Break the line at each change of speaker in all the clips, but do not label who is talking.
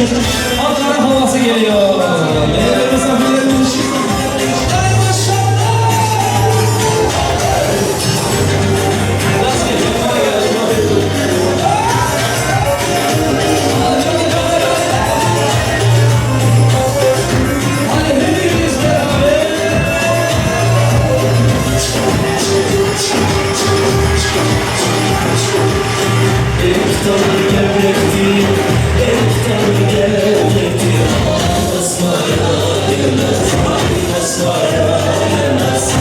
Ankara havası geliyor. Değerli misafirlerimiz. Ay maşallah. Nasıl geliyor? Hadi hepimiz beraber. İftar gevrekti, iftar gevrekti. Basmaya gelmez, basmaya gelmez.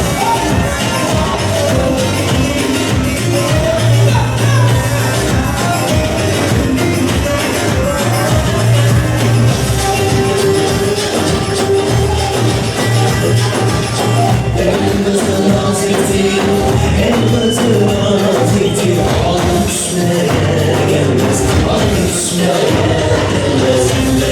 Elbette nazikti, elbette nazikti. Al üstüne gelmez, al üstüne gelmez.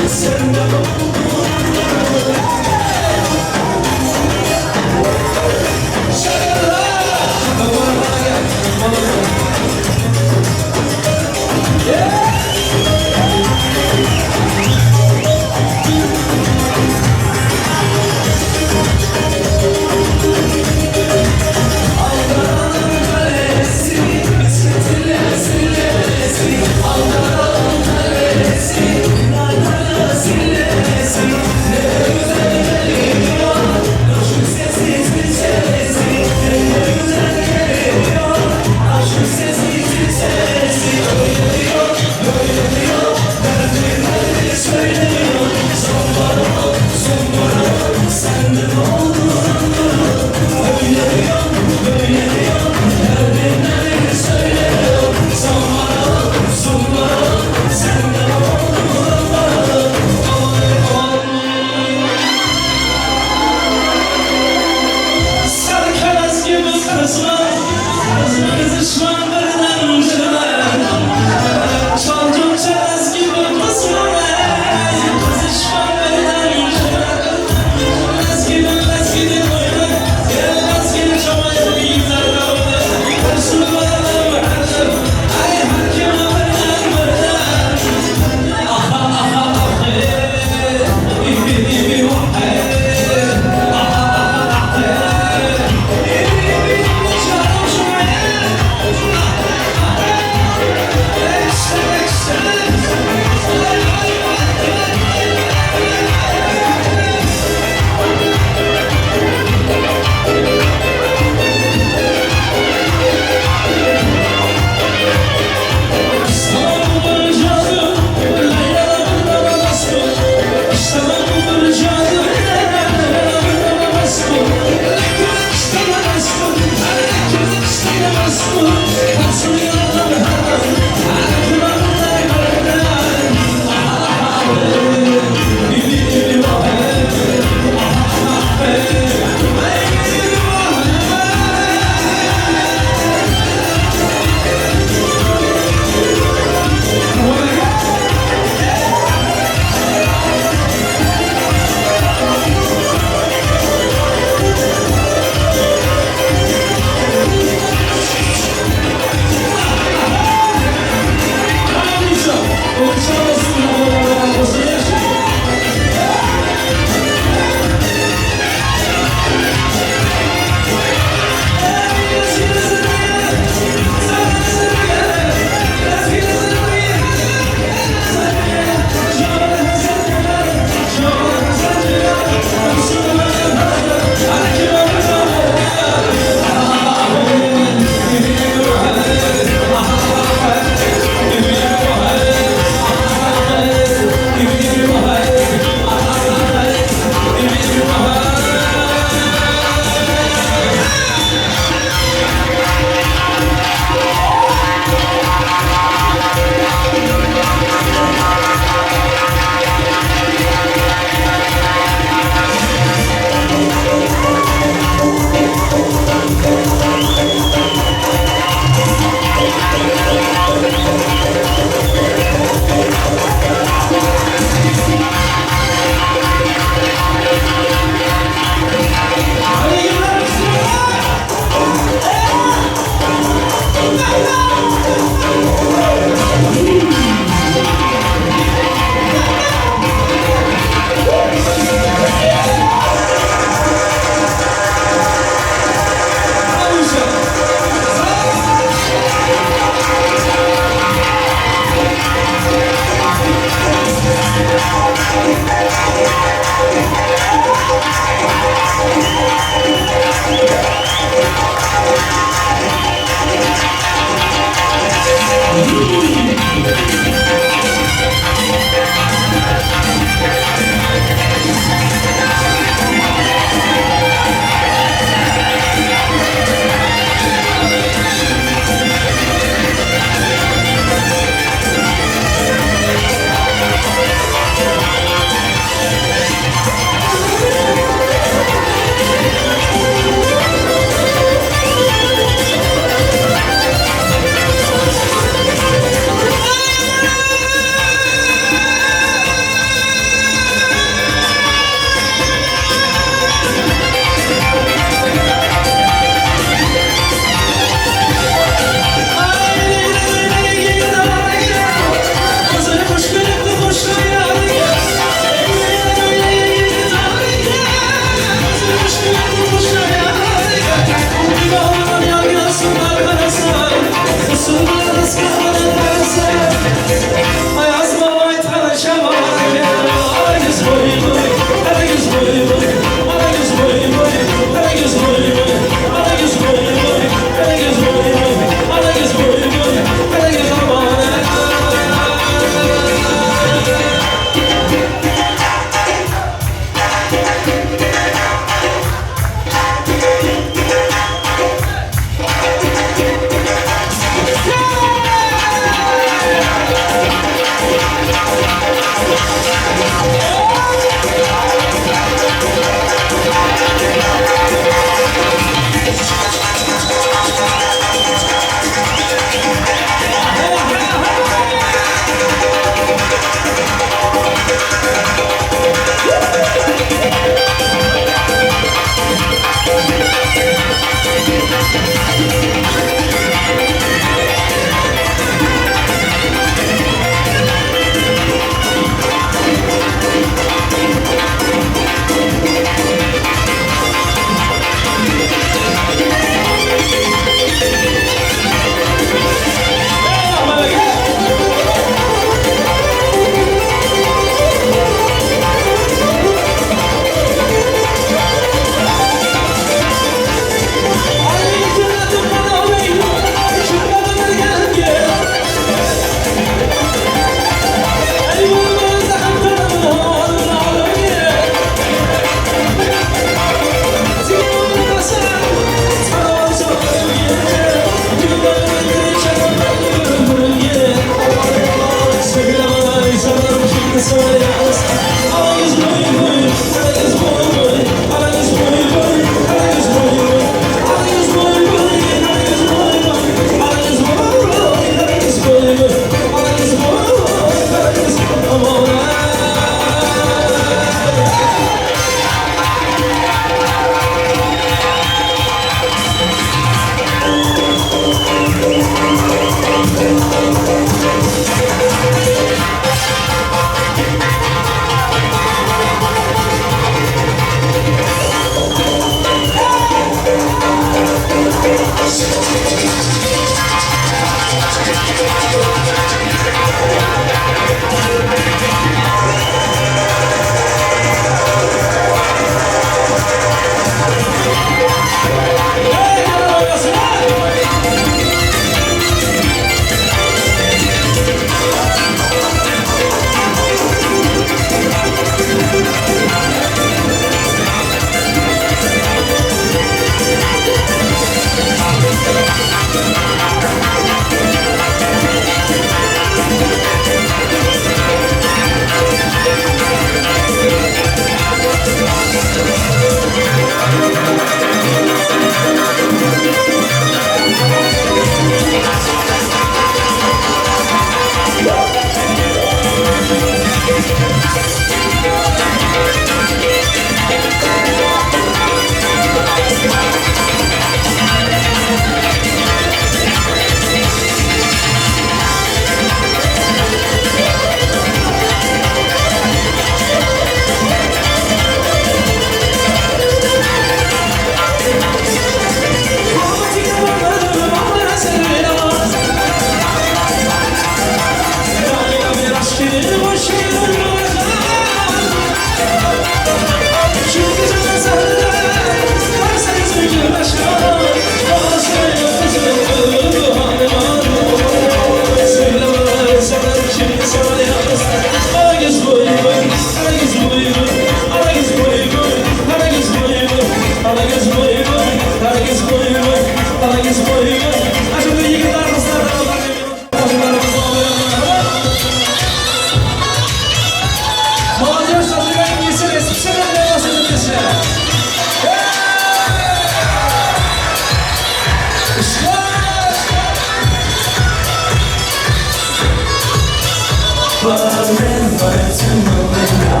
Нравится новый дня,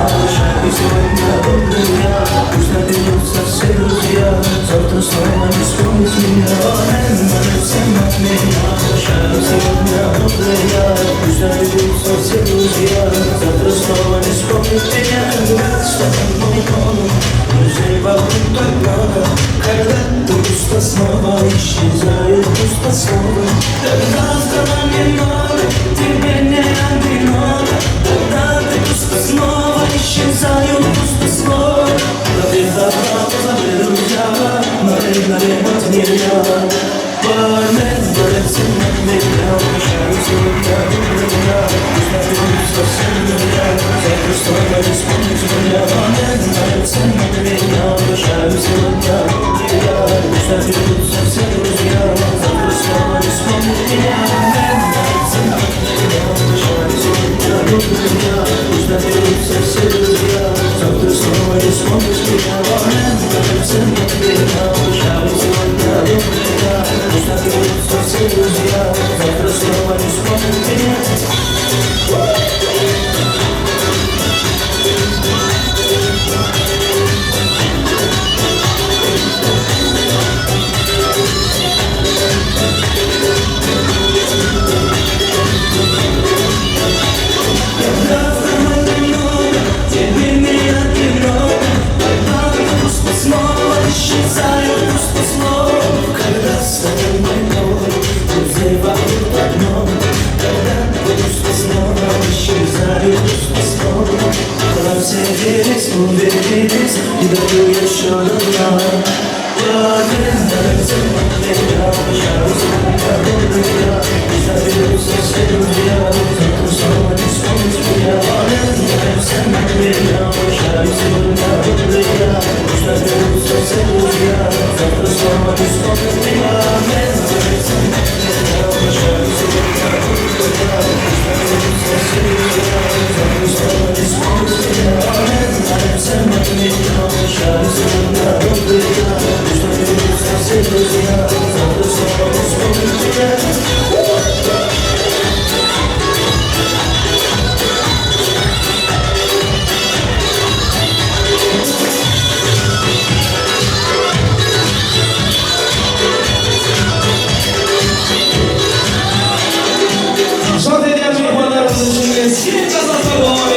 и сегодня добрый дня. Пусть обидятся все друзья, завтра снова не вспомнит меня. Нравится новый дня, и сегодня добрый дня. Пусть обидятся все друзья, завтра снова не вспомнит меня. С тобой мой дом, друзей вокруг так много. Когда пусто снова исчезает, пусто снова. Тогда стало немного, тебе не одиноко. Когда ты пусто снова исчезают, пусто снова. Победа заберу я, море от меня. Нравится меня, прощаюсь сегодня добрый дня. Пусть обидятся все друзья, завтра снова не вспомнить меня. Нравится меня, прощаюсь сегодня добрый дня. Пусть обидятся все друзья, завтра снова не вспомнить меня. Нравится меня, прощаюсь сегодня добрый дня. Пусть обидятся все друзья, завтра снова не вспомнить меня. Нравится меня, прощаюсь сегодня добрый дня. Пусть обидятся все друзья, завтра снова не вспомнят меня. Когда вдруг немного, тебе не одиноко. Когда пусто снова исчезают, пусто снова. Когда с тобой много, друзей вокруг так много. Когда пусто снова исчезают, пусто снова. Когда все верить, уверились, и даю еще одна. Нравится меня, пожалуйста, как добрый дня. И заберутся все друзья, завтра снова не вспомнить меня. Нравится меня, пожалуйста, как добрый дня. И заберутся все друзья, завтра снова не вспомнить меня. Нравится меня, пожалуйста, как добрый дня. И заберутся все друзья, завтра снова не вспомнить меня. Нравится меня, пожалуйста, как добрый дня. Все друзья, завтра снова не вспомнят тебя.
Sollte der mich mal da runter, das ist das, was wir wollen.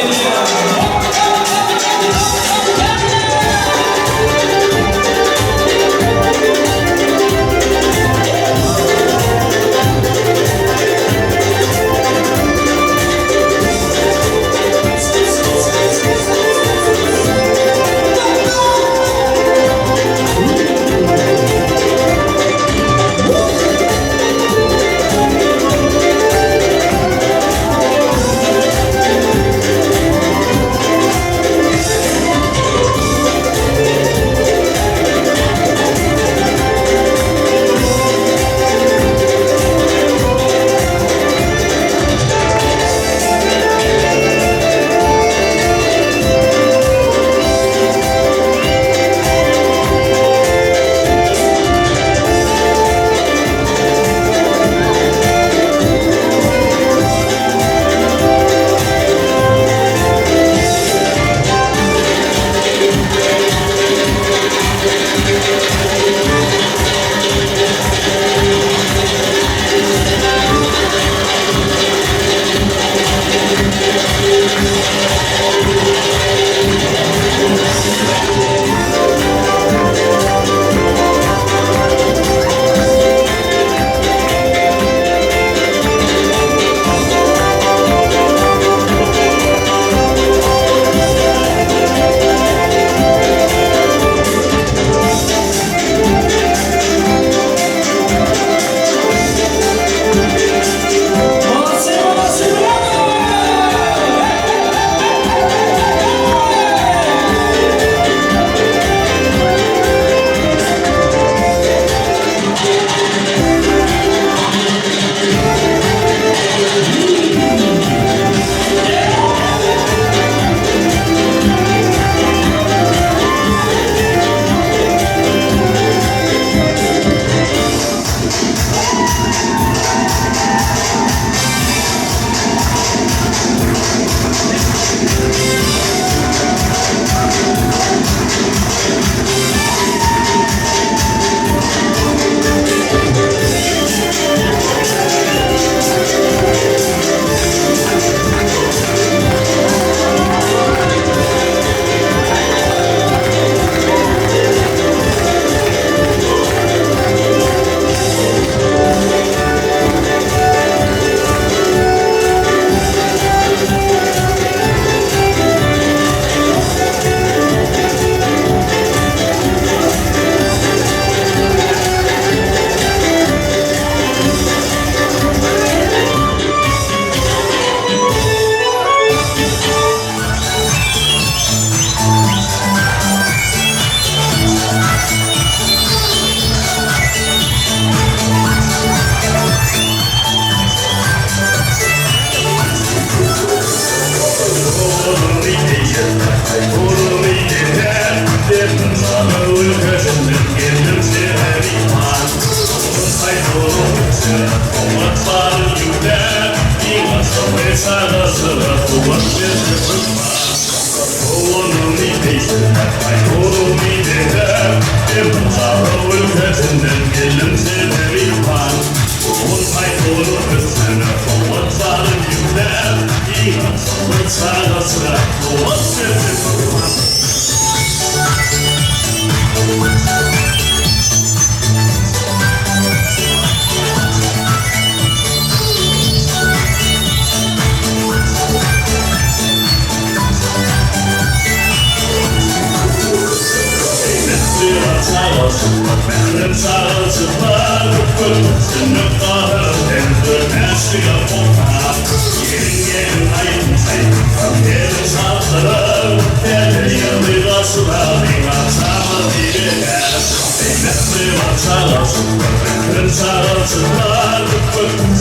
olsun. Benim sağlıcılar Sünnet dağlar Denizler nesliye olmaz. Gelin hayırlı sayın Gelin sağlıcılar Gelin yılı basılar İnatama diyeler Beynetli varsalar Benim sağlıcılar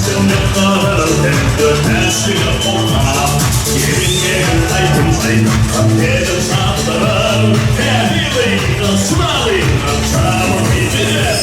Sünnet dağlar Denizler nesliye olmaz. Gelin hayırlı sayın Gelin sağlıcılar Gelin yılı basılar İnatama diyeler.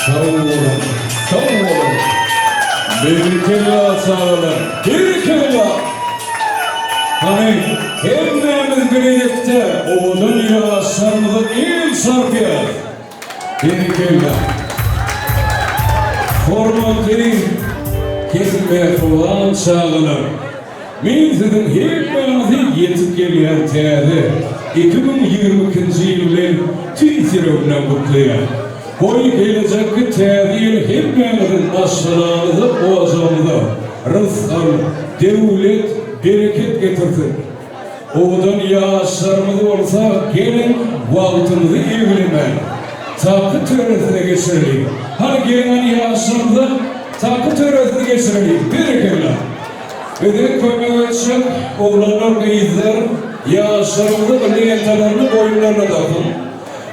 Sağ olun. Bir kella sağlar, bir kella. Hani hemmemiz birlikte o dünya sarmılı il sarpıyor. Bir kella. Formatların kesme falan çağına. Men sizin hemmenizi yetip gelen teyze 2022 yılın tüysürüğünden mutluyum. Koy gelecekki teyzeyle hemmemizin başlarımızı, boğazımızı, rızkın, devlet, bereket getirsin. Oğdan yaşlarımız olsa gelin vaktimizi evlemen. Takı töresine geçirelim. Hani gelen yaşlarımızı takı töresine geçirelim. Bereketle. Ve de koymak için oğlanlar ve izler yaşlarımızı ve niyetlerini boyunlarına takın.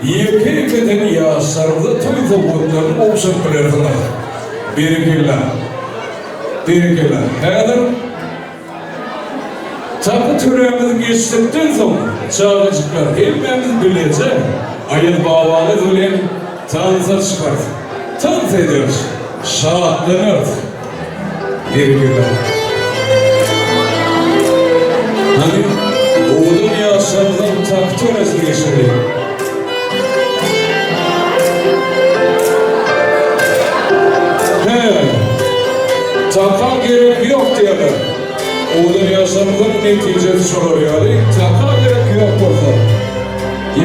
Yeki beden yaşlarımızı toy zabutlarını oluşan bilersinler. Bereketle. Bereketle. Hedir takı töremizi geçtikten sonra çağlıcıklar hepimiz bilece ayın bağvanız ulen tanısa çıkar. Tanısa ediyoruz. Şahatlanırız. Bereketle. Hani oğlum yaşlarından takı töresini geçirdi. Taka gerek yok diyorlar. Oğlum yaşlarından neticesi soruyor. Taka gerek yok burada.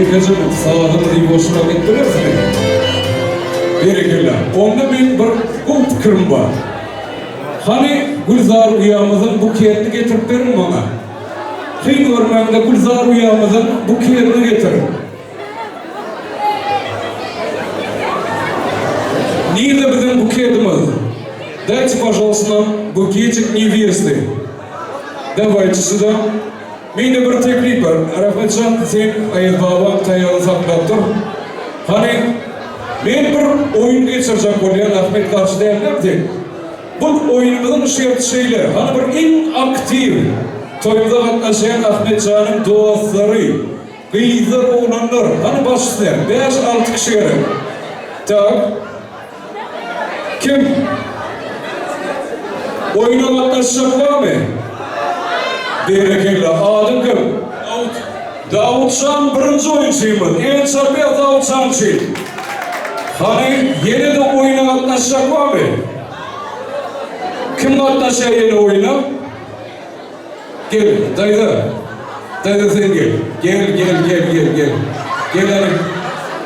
Yekacım sağlığını diye boşuna gittirirsin. Bereketle. Onda bir kul fikrim var. Hani Gülzar Uyamızın bu kıyetini getirip verin bana. Kıyın ormanda Gülzar Uyamızın bu kıyetini getirin. Niye bizim bu kıyetimiz? Дайте, пожалуйста, нам букетик невесты. Давайте сюда. Мен de bir teklif var. Rahmetcan sen ayet babam tayyalı saklattır. Hani men bir oyun geçireceğim konuya Ahmet karşı değerlerdi. Bu oyunumuzun şartıyla hani bir en aktif toyunda katlaşan Ahmetcan'ın dostları, kıyızlar oğlanlar, hani başlayan 5-6 kişi gerek. Tak. Kim? Oyuna katlaşacak var mı? Bereketle. Adın kim? Davutcan birinci oyuncuyumuz. En çarpıya Davutcan için. Hani yine de oyuna katlaşacak var mı? Kim katlaşacak yeni oyuna? Gel, dayda. Dayda sen gel. Gel. Gel hani.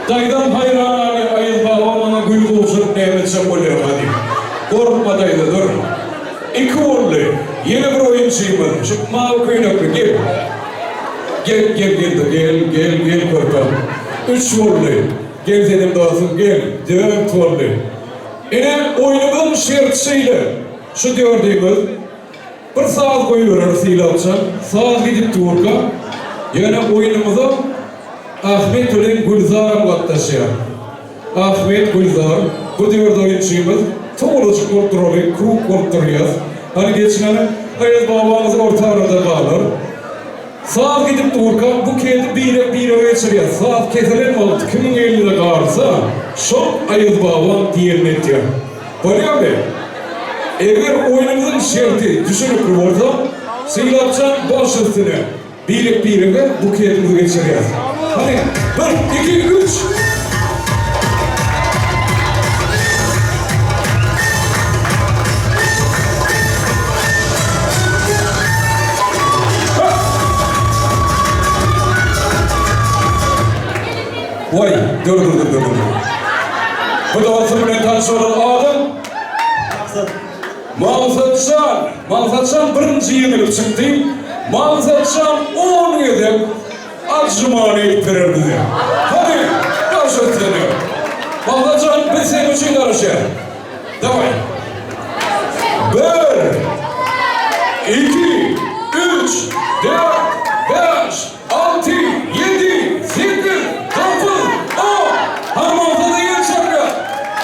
Daydan hayran hani ayıl babam bana gül olsun Mehmetcan oluyor hadi. Korkma dayda dur. İki oğlu, yeni bir oyuncuyum. Şu mavi kıynaklı, gel. Gel korkma. 3 oğlu, gel dedim lazım, gel. 4 oğlu. Yine oyunun şartıyla, şu gördüğümüz, bir saat koyuyor silahçı, saat gidip durga. Yani oyunumuza Ahmet Ulen Gülzar'a katlaşıyor. Ahmet Gülzar, bu diyordu oyuncuyumuz. Toğulacık kontrolü, kruk kontrolüyüz. Hani geçenleri ayet babamızın orta arada kalır. Saat gidip durka, bu kedi bir geçiriyor. Saat kesilen oldu, kimin elinde kalırsa, şok ayet babam diyelim diyor. Biliyor musun? Eğer oyunumuzun şerti düşünüp orada, silahçan baş üstüne bir bu kedimizi geçiriyor. Hadi, 1, 2, 3. Vay, dur. Bu da olsun bilen tanışılan adam. Mağzatcan birinci yenilip çıktı. Mağzatcan 10 edip acımağını ettirirdi diye. Hadi, karşı etkileniyor. Mağzatcan biz senin için karışıyor. Davay. 1, 2, 3, 4, 5, 6, 7, 8, 9, 10. Hamamda yer çakıyor.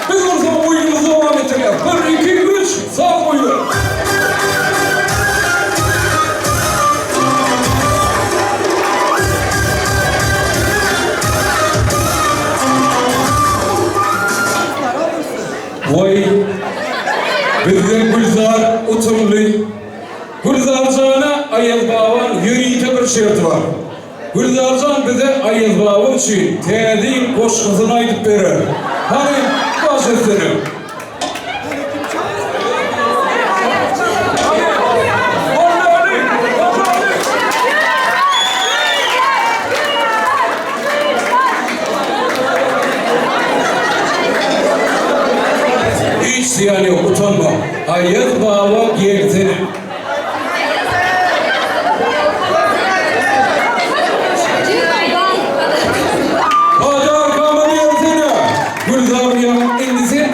Biz o zaman oyunumuzu devam ettiriyoruz. 1, 2, 3, sağ oyunu. Vay, bizden Gülzar Uturlu. Gülzarcan'a Ayaz Baba'nın yüreğinde bir şerti var. Gülzarcan bize Ayaz Baba için tedil koşkusunu aytıp verir. Hani baş etsin. Hiç ziyan yok, utanma. Ayaz Baba gelsin.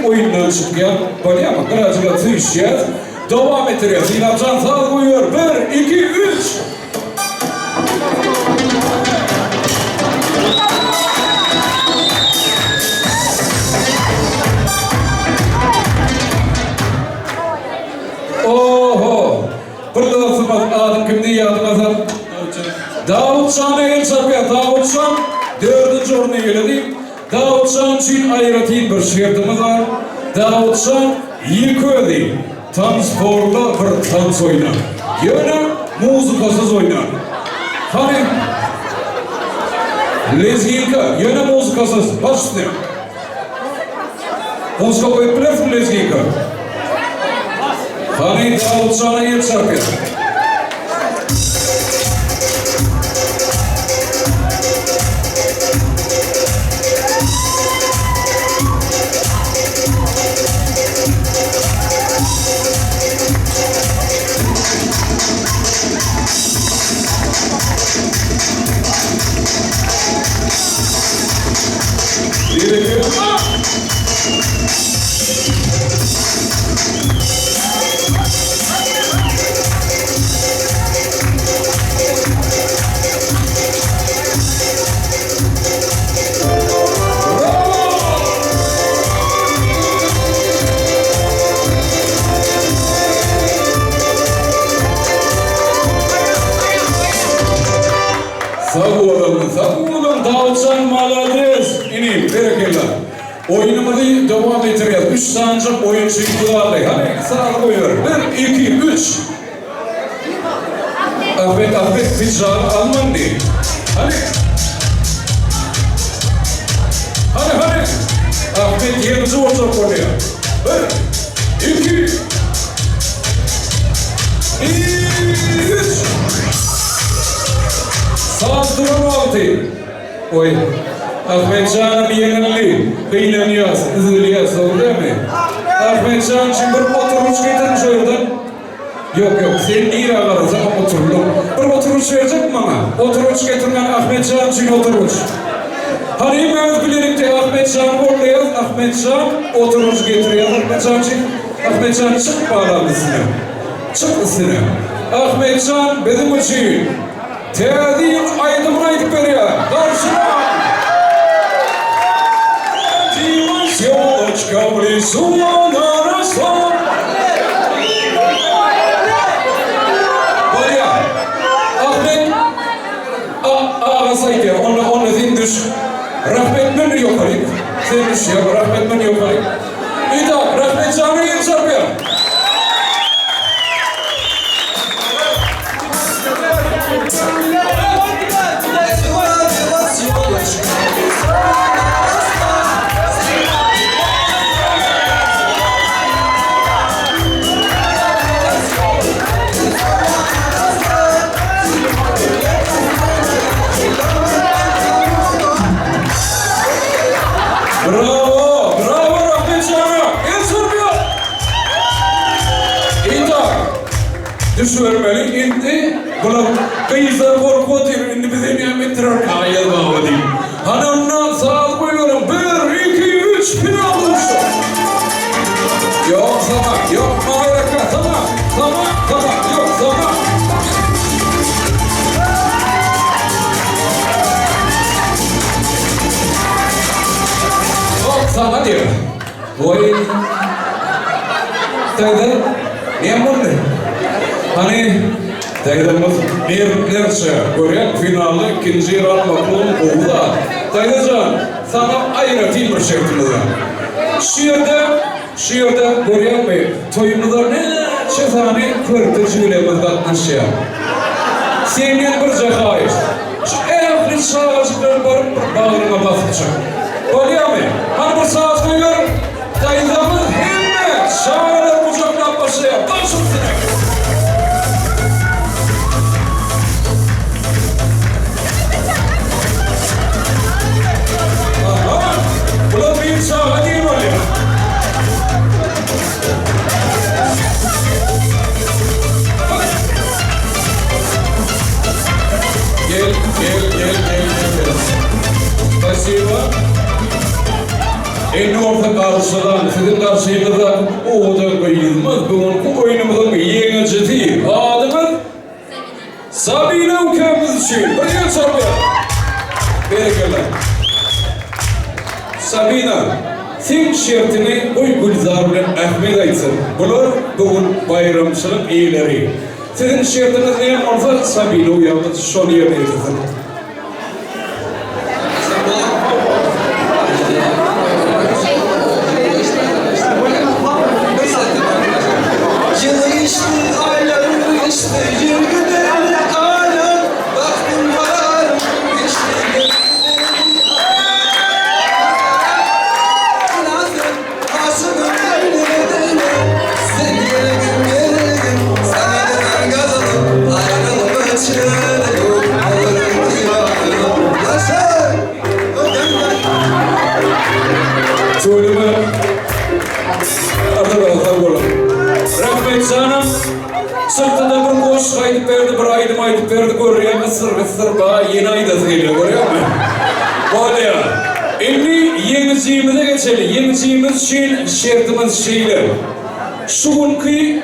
Oyundan çıkıyor. Böyle ama kıracıla tüyüşeceğiz. Devam ettiriyoruz. İlapcan sağ koyuyor. 1, 2, 3. Oho. Burada da sırmaz. Adım kimdi yadımazam. Davutcan'a el çarpıyor. Davutcan 4. oruna geledi. Davutcan için ayıratayım bir şertimiz var. Davutcan yıkıyordu. Tam sporla bir dans oynar. Yani muzikasız oynar. Hani lezginka, yani muzikasız. Başlıyor. Muzika koyup bilirsin lezginka. Hani Davutcan'a yer çarpıyor. Sağ olun, Davutcan malades. İneyim, berekeler. Oyunumuzu devam ettiriyoruz. 3 sancak oyun çıktılardı. Hani sağ koyuyor. 1, 2, 3. Ahmet Ficrar Alman değil. Hani. Ahmet yerimizi ortak koyuyor. 1, 2, 3. Saat durum altı. Oy. Ahmetcan'ım yenildi. Kıynanıyoruz, üzülüyoruz, öyle mi? Ahmetcan için bir oturuş getirmiş oradan. Yok, sen iyi ağlarız ama oturulur. Bir oturuş verecek mi ama? Oturuş getirmen Ahmetcan için oturuş. Hani ben bilirim ki Ahmetcan buradayız. Ahmetcan oturuş getiriyor. Ahmetcan çık bağlanmasına. Çık ısına. Ahmetcan bizim için tedil aydımını aydıp veriyor. Karşına! Девочка в лесу она росла. Baya, Ahmet, ağasaydı, onu düş. Rahmetmen yukarı. Sen düş ya, rahmetmen yukarı. İda, Rahmetcan'ı yer çarpıyor. Bulan kıyızlar korku atıyor, indi bize nimettirir kayıl baba diyeyim. Hanımdan sağ koyuyorum, 1, 2, 3, final oluştu. Yok zaman, yok mayraka, tamam, yok zaman. Yok zaman diyor. Vay. Teyze, niye bunu? Hani teyzemiz nerçe gören finalde ikinci round bakalım oğula. Teyzecan, sana ayrıtayım bir şeklinde. Şiirde gören mi? Toyumuzda ne çezani kırtıcılığımız katlaşıyor. Senin bir cahayır. Şu evli çağcıkların barıp bağrıma basmışım. Oluyor mu? Hani bir saat koyuyor, teyzemiz hem şairler kucaktan başlıyor. Başım sinek. Aha! Ulan bir şaha değil mi oluyor? Gel. Спасибо. En orta karşıdan, sizin karşınızda oğuda kıyılmaz. Bu oyunumuzun yenici değil. Adımız Sabine ülkemiz için. Bir yıl soruyor. Berkeler. Sabine, sen şertini oy gülzar bilen Ahmet aytsın. Bunlar bugün bayramçılık iyileri. Sizin şertiniz ne olsa Sabine uyamız şunu yerine getirsin. Söyleme adı oğlum. Rahmet canım. Sırtında bir boş kayıp verdi, bir aydım aydıp verdi. Görüyor musun? Sır bana yeni aydası geliyor, görüyor musun? Böyle ya. Şimdi yenicimize geçelim. Yenicimiz için şertimiz şeyler. Şu günkü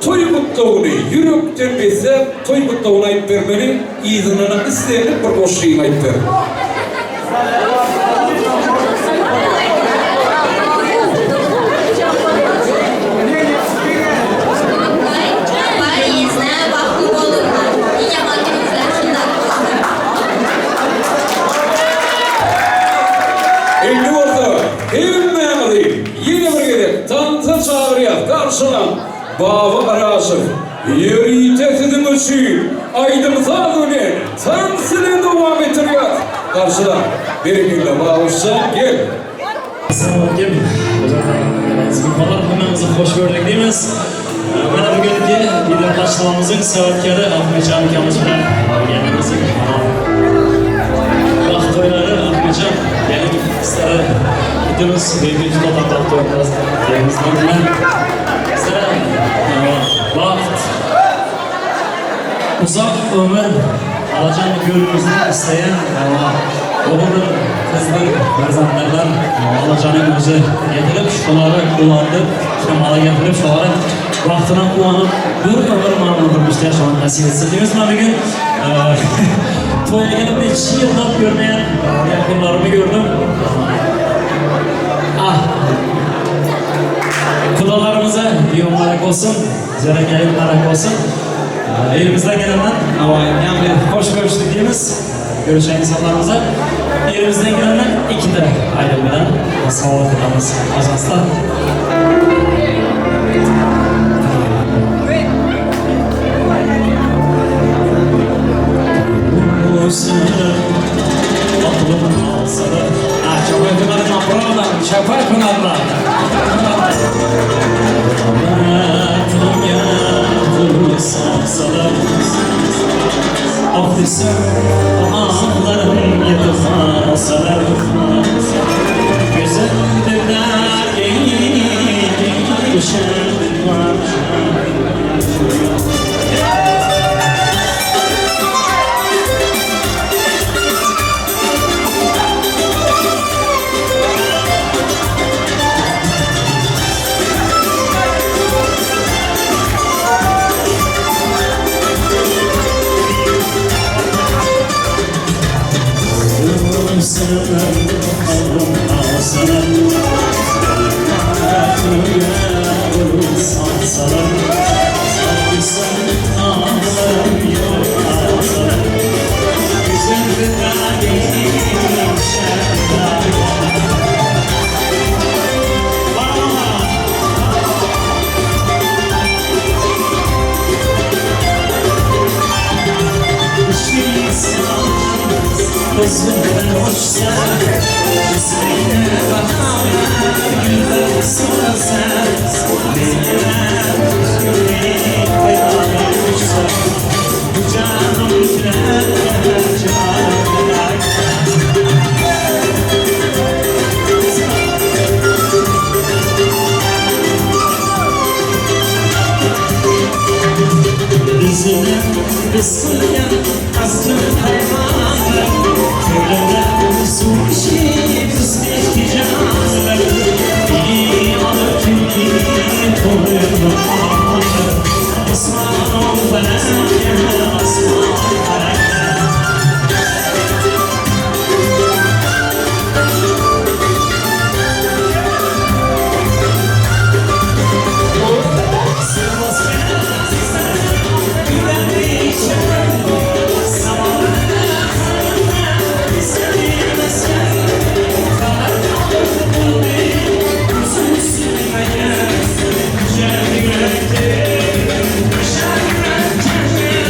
toy kutluğunu yürekten bese toy kutluğunu ayıp vermeli. İzinine isteyenlik bir boş şeyini ayıp ver. Şimdi orada hemmeği yeni bir gerek tantı çağırıyor karşılan Baba Arasım yeri tehdidin için aydımıza dönen temsilini devam ettiriyor karşılan bir günle bağışsa gel.
Assalomu alaykum. Mehmonlar hammamizni xush ko'rdik deymiz. Mana bugungi videoqatnashuvimizning savatkari Ahmetjon akamiz bilan bo'lganimiz. Vaqt to'ylari Ahmetjon, ya'ni sizlar ikimiz buyuk to'xtab turibmiz. Deyimizdan bilan sizlar vaqt uzoq umr alajan ko'rishni istagan o'g'il qizlar farzandlardan alajaning o'zi yetilib shularni quvonib shamala gapirib shularni vaqtidan quvonib bir umr mamnun turmushda yashashni nasib etsin deymiz. Mana bugun to'ylaganimda necha yillab ko'rmagan yaqinlarimni ko'rdim. Xudolarimize yom barak olsun, zirakayib barak olsun. Elimizden gelenden yani hoş görüştük deyimiz. Görüşen insanlarımıza. Elimizden gelenden 2 de ayrım bilen sağlık edemiz. Ajanslar. Ağlarım yatırmasalar güzellikler düşer var. Gözümden hoşsa Hüsnüne bakarlar Güller sorarsa Benim yüreğim hayalıymışsa Bu canım güler canım güler Üzülen, kısılayan astır hayvanlar Köylerden suşi, kısmeti canlar Biri alır kimi koyunu alır Osman ol felakler, Osman felakler Yeah.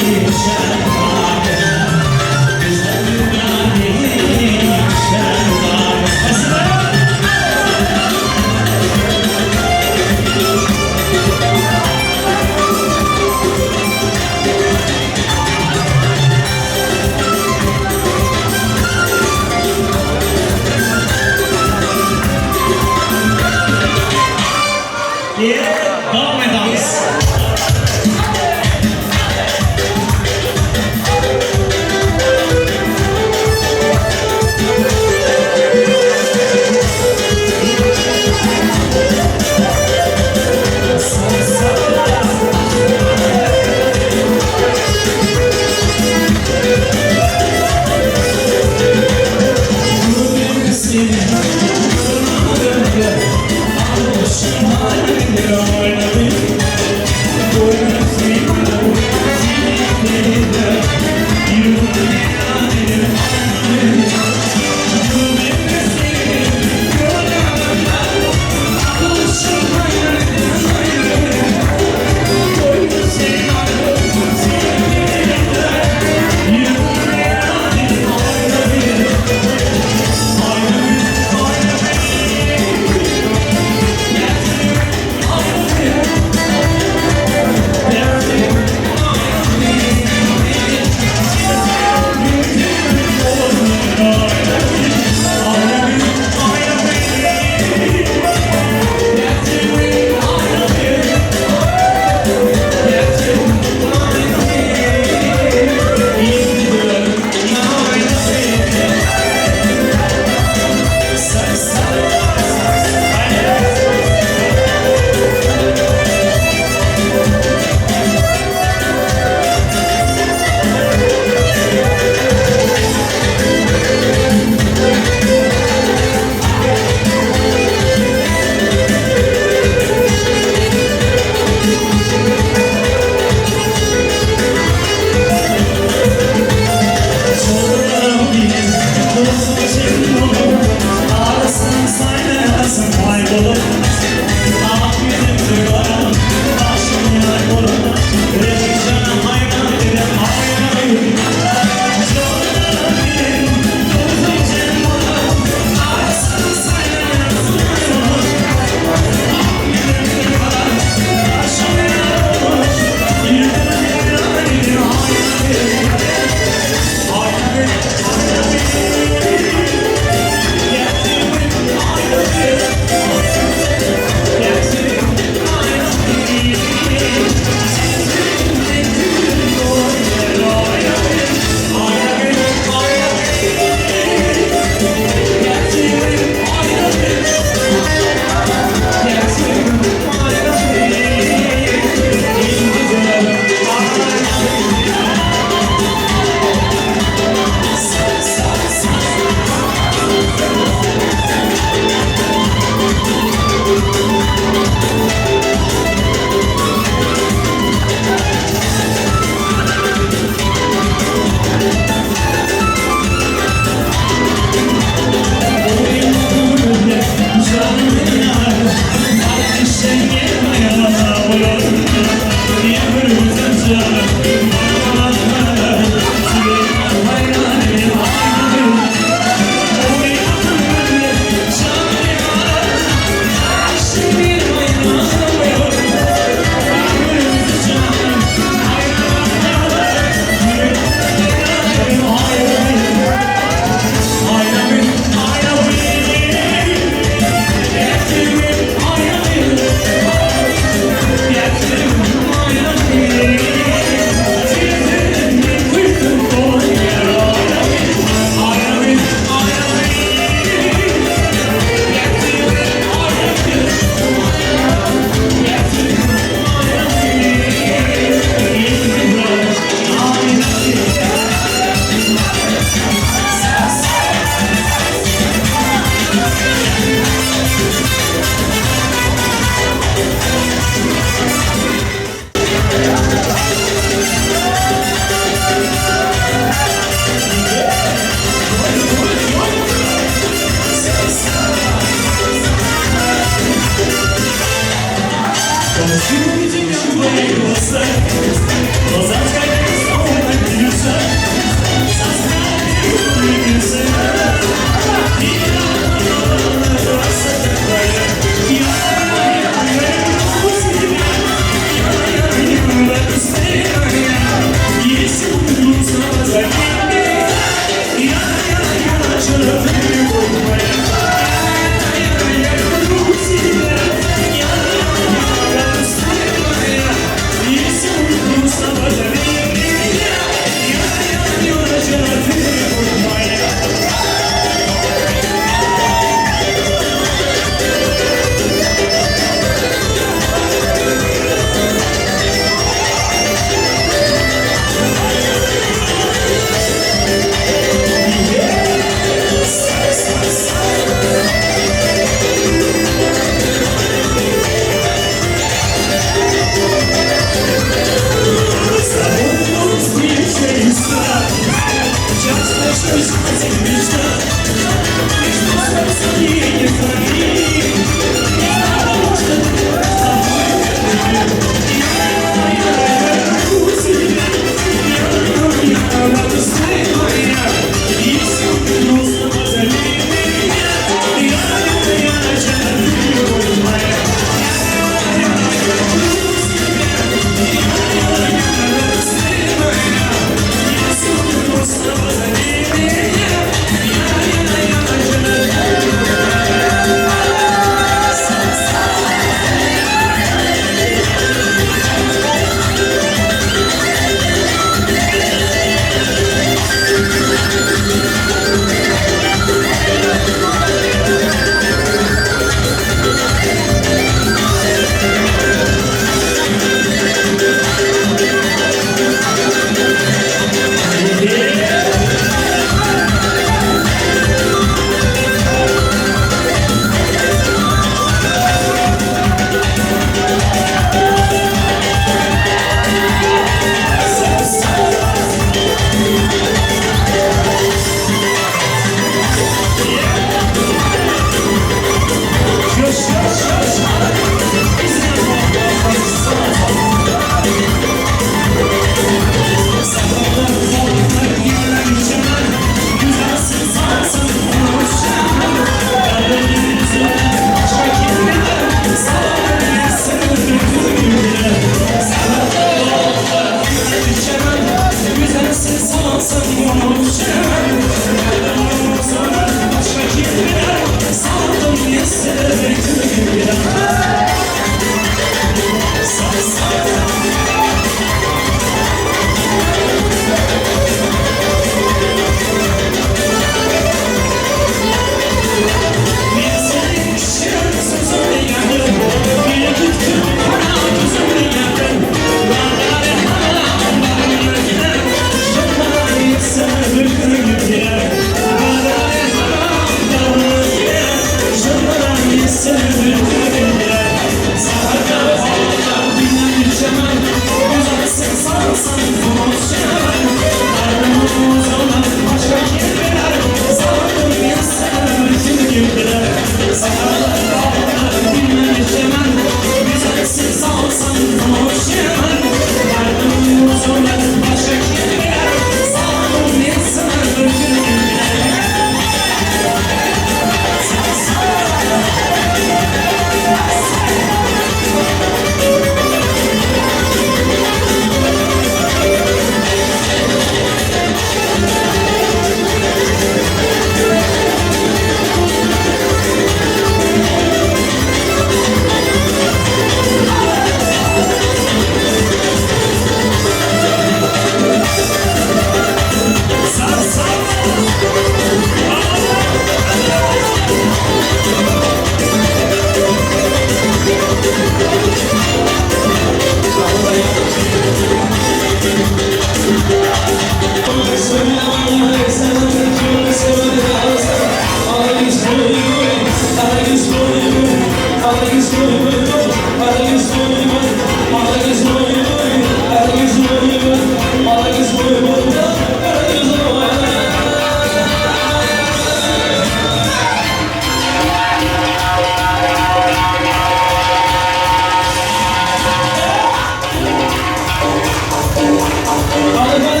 Sağlık